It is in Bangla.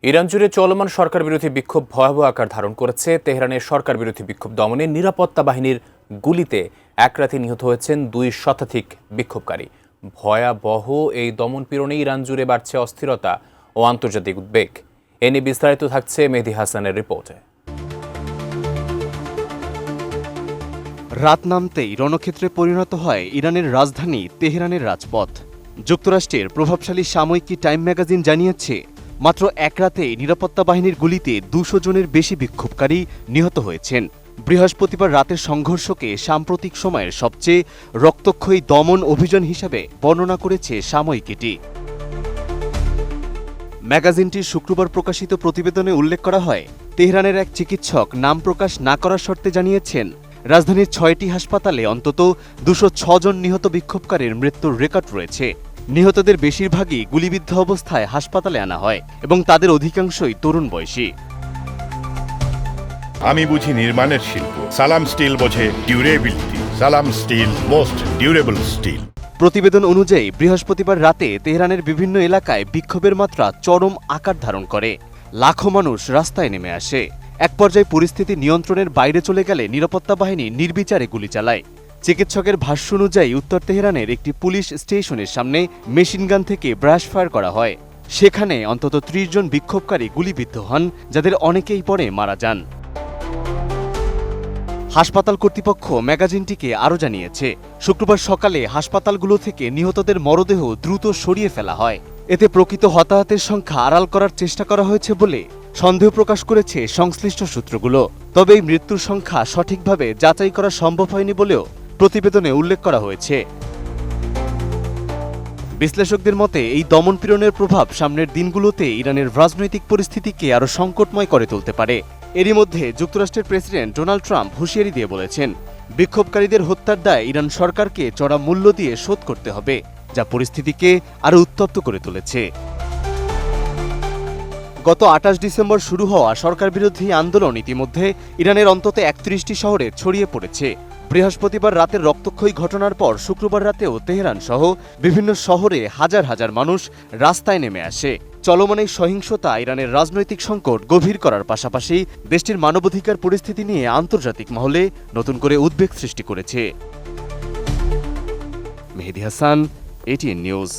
ইরান জুড়ে চলমান সরকার বিরোধী বিক্ষোভ ভয়াবহ আকার ধারণ করেছে। তেহরানের সরকার বিরোধী বিক্ষোভ দমনে নিরাপত্তা বাহিনীর গুলিতে এক রাতে নিহত হয়েছেন 2 শতাধিক বিক্ষোভকারী। ভয়াবহ এই দমন পীড়নে ইরান জুড়ে বাড়ছে অস্থিরতা ও আন্তর্জাতিক উদ্বেগ। এ নিয়ে বিস্তারিত থাকছে মেহেদী হাসানের রিপোর্টে। রাত নামতেই রণক্ষেত্রে পরিণত হয় ইরানের রাজধানী তেহরানের রাজপথ। যুক্তরাষ্ট্রের প্রভাবশালী সাময়িকী টাইম ম্যাগাজিন জানিয়েছে, মাত্র এক রাতেই নিরাপত্তা বাহিনীর গুলিতে 200 জনের বেশি বিক্ষোভকারী নিহত হয়েছেন। বৃহস্পতিবার রাতের সংঘর্ষকে সাম্প্রতিক সময়ের সবচেয়ে রক্তক্ষয়ী দমন অভিযান হিসেবে বর্ণনা করেছে সাময়িকীটি। ম্যাগাজিনটির শুক্রবার প্রকাশিত প্রতিবেদনে উল্লেখ করা হয়, তেহরানের এক চিকিৎসক নাম প্রকাশ না করার শর্তে জানিয়েছেন, রাজধানীর 6টি হাসপাতালে অন্তত 206 জন নিহত বিক্ষোভকারীর মৃত্যুর রেকর্ড রয়েছে। নিহতদের বেশিরভাগই গুলিবিদ্ধ অবস্থায় হাসপাতালে আনা হয় এবং তাদের অধিকাংশই তরুণ বয়সী। আমি বুঝি নির্মাণের শিল্প, সালাম স্টিল বোঝে ডিউরেবিলিটি। সালাম স্টিল, মোস্ট ডিউরেবল স্টিল। প্রতিবেদন অনুযায়ী বৃহস্পতিবার রাতে তেহরানের বিভিন্ন এলাকায় বিক্ষোভের মাত্রা চরম আকার ধারণ করে। লাখো মানুষ রাস্তায় নেমে আসে। এক পর্যায়ে পরিস্থিতি নিয়ন্ত্রণের বাইরে চলে গেলে নিরাপত্তা বাহিনী নির্বিচারে গুলি চালায়। চিকিৎসকের ভাষ্য অনুযায়ী উত্তর তেহরানের একটি পুলিশ স্টেশনের সামনে মেশিনগান থেকে ব্রাশ ফায়ার করা হয়। সেখানে অন্তত 30 জন বিক্ষোভকারী গুলিবিদ্ধ হন, যাদের অনেকেই পরে মারা যান। হাসপাতাল কর্তৃপক্ষ ম্যাগাজিনটিকে আরও জানিয়েছে, শুক্রবার সকালে হাসপাতালগুলো থেকে নিহতদের মরদেহ দ্রুত সরিয়ে ফেলা হয়। এতে প্রকৃত হতাহতের সংখ্যা আড়াল করার চেষ্টা করা হয়েছে বলে সন্দেহ প্রকাশ করেছে সংশ্লিষ্ট সূত্রগুলো। তবে এই মৃত্যুর সংখ্যা সঠিকভাবে যাচাই করা সম্ভব হয়নি বলেও প্রতিবেদনে উল্লেখ করা হয়েছে। বিশ্লেষকদের মতে, এই দমনপীড়নের প্রভাব সামনের দিনগুলোতে ইরানের রাজনৈতিক পরিস্থিতিকে আরও সংকটময় করে তুলতে পারে। এরই মধ্যে যুক্তরাষ্ট্রের প্রেসিডেন্ট ডোনাল্ড ট্রাম্প হুঁশিয়ারি দিয়ে বলেছেন, বিক্ষোভকারীদের হত্যার দায় ইরান সরকারকে চড়া মূল্য দিয়ে শোধ করতে হবে, যা পরিস্থিতিকে আরও উত্তপ্ত করে তুলেছে। গত 28 ডিসেম্বর শুরু হওয়া সরকার বিরোধী আন্দোলন ইতিমধ্যে ইরানের অন্তত 31টি শহরে ছড়িয়ে পড়েছে। বৃহস্পতিবার রাতের রক্তক্ষয়ী ঘটনার পর শুক্রবার রাতেও তেহরান সহ বিভিন্ন শহরে হাজার হাজার মানুষ রাস্তায় নেমে আসে। চলমান এই সহিংসতা ইরানের রাজনৈতিক সংকট গভীর করার পাশাপাশি দেশটির মানবাধিকার পরিস্থিতি নিয়ে আন্তর্জাতিক মহলে নতুন করে উদ্বেগ সৃষ্টি করেছে। মেহেদী হাসান, এটিএন নিউজ।